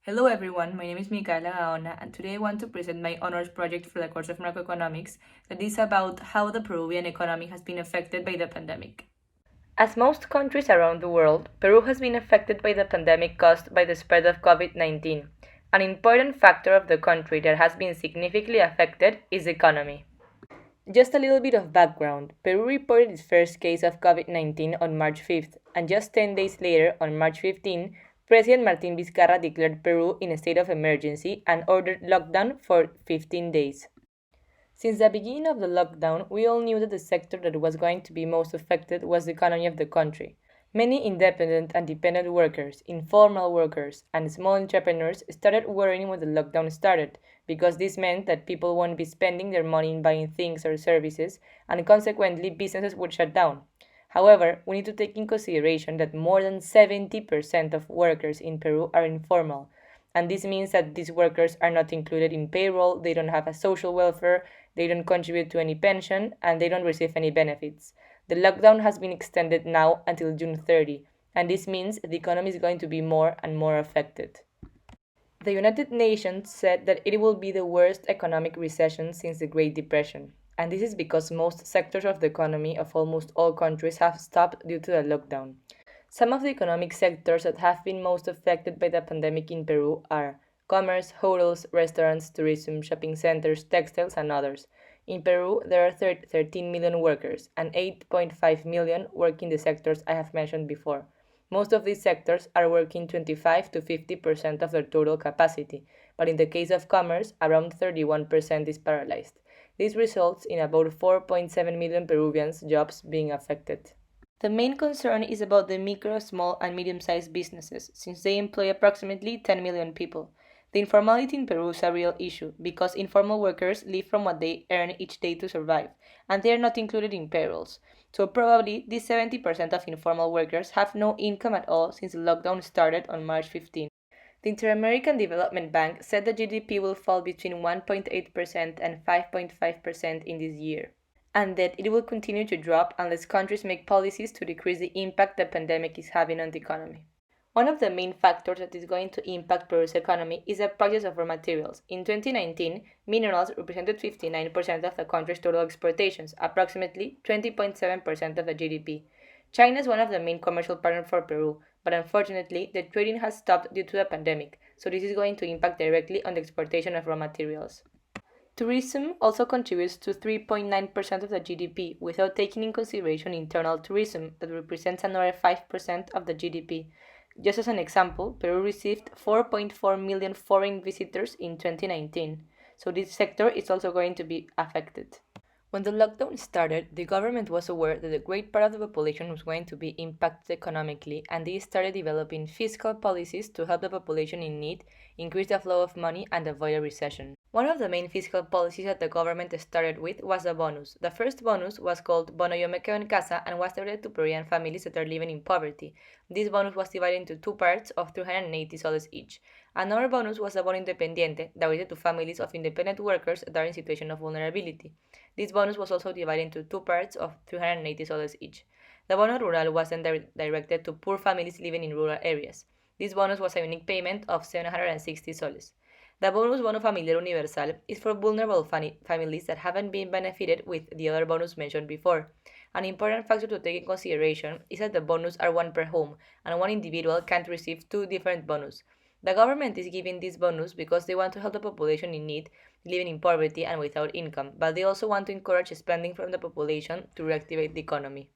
Hello everyone, my name is Micaela Gaona and today I want to present my honors project for the course of macroeconomics that is about how the Peruvian economy has been affected by the pandemic. As most countries around the world, Peru has been affected by the pandemic caused by the spread of COVID-19. An important factor of the country that has been significantly affected is the economy. Just a little bit of background. Peru reported its first case of COVID-19 on March 5th, and just 10 days later, on March 15, President Martin Vizcarra declared Peru in a state of emergency and ordered lockdown for 15 days. Since the beginning of the lockdown, we all knew that the sector that was going to be most affected was the economy of the country. Many independent and dependent workers, informal workers, and small entrepreneurs started worrying when the lockdown started, because this meant that people won't be spending their money in buying things or services, and consequently businesses would shut down. However, we need to take in consideration that more than 70% of workers in Peru are informal, and this means that these workers are not included in payroll, they don't have a social welfare, they don't contribute to any pension, and they don't receive any benefits. The lockdown has been extended now until June 30, and this means the economy is going to be more and more affected. The United Nations said that it will be the worst economic recession since the Great Depression, and this is because most sectors of the economy of almost all countries have stopped due to the lockdown. Some of the economic sectors that have been most affected by the pandemic in Peru are commerce, hotels, restaurants, tourism, shopping centers, textiles, and others. In Peru, there are 13 million workers, and 8.5 million work in the sectors I have mentioned before. Most of these sectors are working 25 to 50% of their total capacity, but in the case of commerce, around 31% is paralyzed. This results in about 4.7 million Peruvians' jobs being affected. The main concern is about the micro, small, and medium sized businesses, since they employ approximately 10 million people. The informality in Peru is a real issue because informal workers live from what they earn each day to survive, and they are not included in payrolls. So, probably, these 70% of informal workers have no income at all since the lockdown started on March 15. The Inter-American Development Bank said the GDP will fall between 1.8% and 5.5% in this year, and that it will continue to drop unless countries make policies to decrease the impact the pandemic is having on the economy. One of the main factors that is going to impact Peru's economy is the prices of raw materials. In 2019, minerals represented 59% of the country's total exportations, approximately 20.7% of the GDP. China is one of the main commercial partners for Peru, but unfortunately, the trading has stopped due to the pandemic, so this is going to impact directly on the exportation of raw materials. Tourism also contributes to 3.9% of the GDP without taking in consideration internal tourism that represents another 5% of the GDP. Just as an example, Peru received 4.4 million foreign visitors in 2019, so this sector is also going to be affected. When the lockdown started, the government was aware that a great part of the population was going to be impacted economically, and they started developing fiscal policies to help the population in need, increase the flow of money, and avoid a recession. One of the main fiscal policies that the government started with was a bonus. The first bonus was called Bono Yo Me Quedo en Casa and was directed to Peruvian families that are living in poverty. This bonus was divided into two parts of 380 soles each. Another bonus was a Bono Independiente, directed to families of independent workers that are in situation of vulnerability. This bonus was also divided into two parts of 380 soles each. The Bono Rural was then directed to poor families living in rural areas. This bonus was a unique payment of 760 soles. The bonus Bono Familiar Universal is for vulnerable families that haven't been benefited with the other bonus mentioned before. An important factor to take in consideration is that the bonus are one per home, and one individual can't receive two different bonus. The government is giving this bonus because they want to help the population in need, living in poverty and without income, but they also want to encourage spending from the population to reactivate the economy.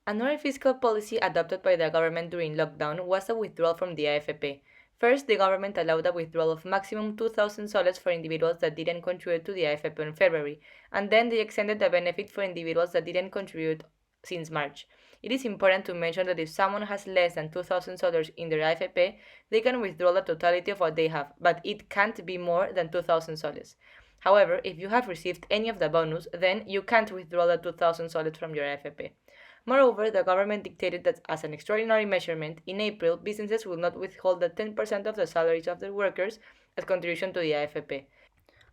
Another fiscal policy adopted by the government during lockdown was a withdrawal from the AFP. First, the government allowed a withdrawal of maximum 2,000 soles for individuals that didn't contribute to the AFP in February, and then they extended the benefit for individuals that didn't contribute since March. It is important to mention that if someone has less than 2,000 soles in their AFP, they can withdraw the totality of what they have, but it can't be more than 2,000 soles. However, if you have received any of the bonus, then you can't withdraw the 2,000 soles from your AFP. Moreover, the government dictated that as an extraordinary measurement, in April, businesses will not withhold the 10% of the salaries of their workers as contribution to the AFP.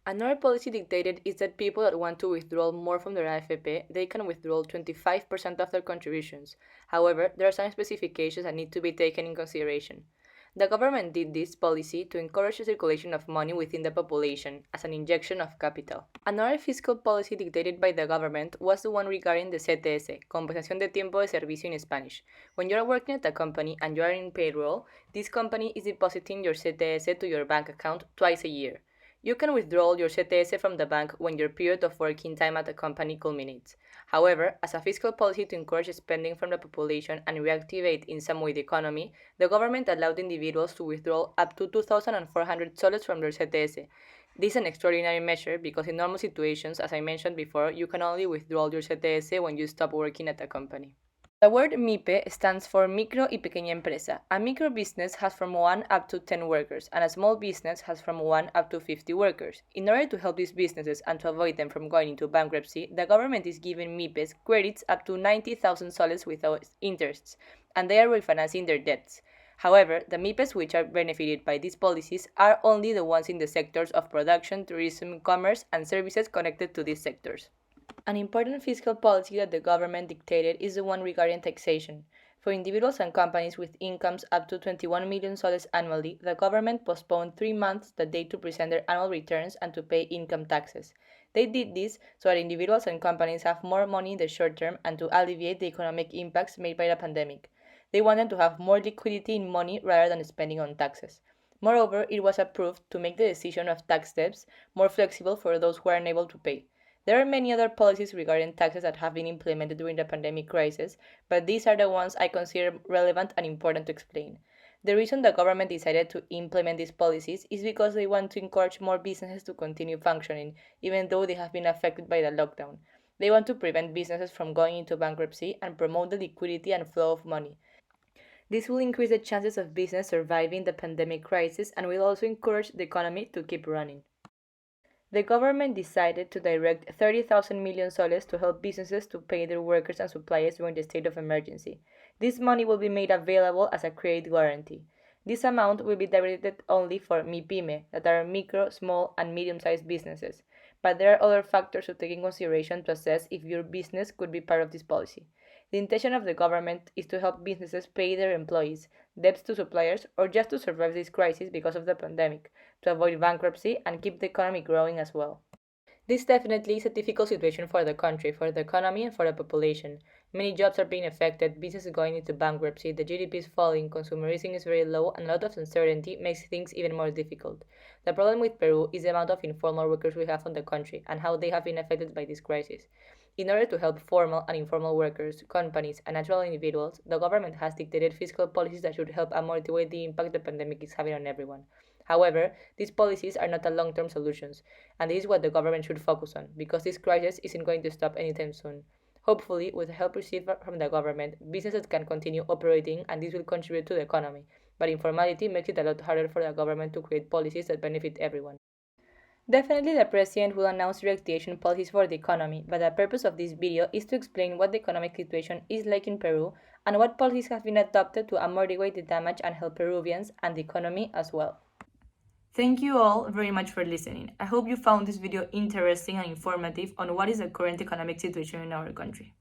Another policy dictated is that people that want to withdraw more from their AFP, they can withdraw 25% of their contributions. However, there are some specifications that need to be taken in consideration. The government did this policy to encourage the circulation of money within the population as an injection of capital. Another fiscal policy dictated by the government was the one regarding the CTS, Compensación de Tiempo de Servicio in Spanish. When you are working at a company and you are in payroll, this company is depositing your CTS to your bank account twice a year. You can withdraw your CTS from the bank when your period of working time at the company culminates. However, as a fiscal policy to encourage spending from the population and reactivate in some way the economy, the government allowed individuals to withdraw up to 2,400 soles from their CTS. This is an extraordinary measure because in normal situations, as I mentioned before, you can only withdraw your CTS when you stop working at a company. The word MIPE stands for Micro y Pequeña Empresa. A micro business has from 1 up to 10 workers, and a small business has from 1 up to 50 workers. In order to help these businesses and to avoid them from going into bankruptcy, the government is giving MIPEs credits up to 90,000 soles without interests, and they are refinancing their debts. However, the MIPEs which are benefited by these policies are only the ones in the sectors of production, tourism, commerce, and services connected to these sectors. An important fiscal policy that the government dictated is the one regarding taxation. For individuals and companies with incomes up to 21 million soles annually, the government postponed 3 months the date to present their annual returns and to pay income taxes. They did this so that individuals and companies have more money in the short term and to alleviate the economic impacts made by the pandemic. They wanted to have more liquidity in money rather than spending on taxes. Moreover, it was approved to make the decision of tax debts more flexible for those who are unable to pay. There are many other policies regarding taxes that have been implemented during the pandemic crisis, but these are the ones I consider relevant and important to explain. The reason the government decided to implement these policies is because they want to encourage more businesses to continue functioning, even though they have been affected by the lockdown. They want to prevent businesses from going into bankruptcy and promote the liquidity and flow of money. This will increase the chances of business surviving the pandemic crisis and will also encourage the economy to keep running. The government decided to direct 30,000 million soles to help businesses to pay their workers and suppliers during the state of emergency. This money will be made available as a credit guarantee. This amount will be directed only for MIPYME, that are micro, small, and medium-sized businesses. But there are other factors to take in consideration to assess if your business could be part of this policy. The intention of the government is to help businesses pay their employees, debts to suppliers, or just to survive this crisis because of the pandemic, to avoid bankruptcy and keep the economy growing as well. This definitely is a difficult situation for the country, for the economy, and for the population. Many jobs are being affected, businesses going into bankruptcy, the GDP is falling, consumerism is very low, and a lot of uncertainty makes things even more difficult. The problem with Peru is the amount of informal workers we have on the country and how they have been affected by this crisis. In order to help formal and informal workers, companies, and natural individuals, the government has dictated fiscal policies that should help ameliorate the impact the pandemic is having on everyone. However, these policies are not a long-term solutions, and this is what the government should focus on, because this crisis isn't going to stop anytime soon. Hopefully, with the help received from the government, businesses can continue operating and this will contribute to the economy, but informality makes it a lot harder for the government to create policies that benefit everyone. Definitely the President will announce reactivation policies for the economy, but the purpose of this video is to explain what the economic situation is like in Peru and what policies have been adopted to ameliorate the damage and help Peruvians and the economy as well. Thank you all very much for listening. I hope you found this video interesting and informative on what is the current economic situation in our country.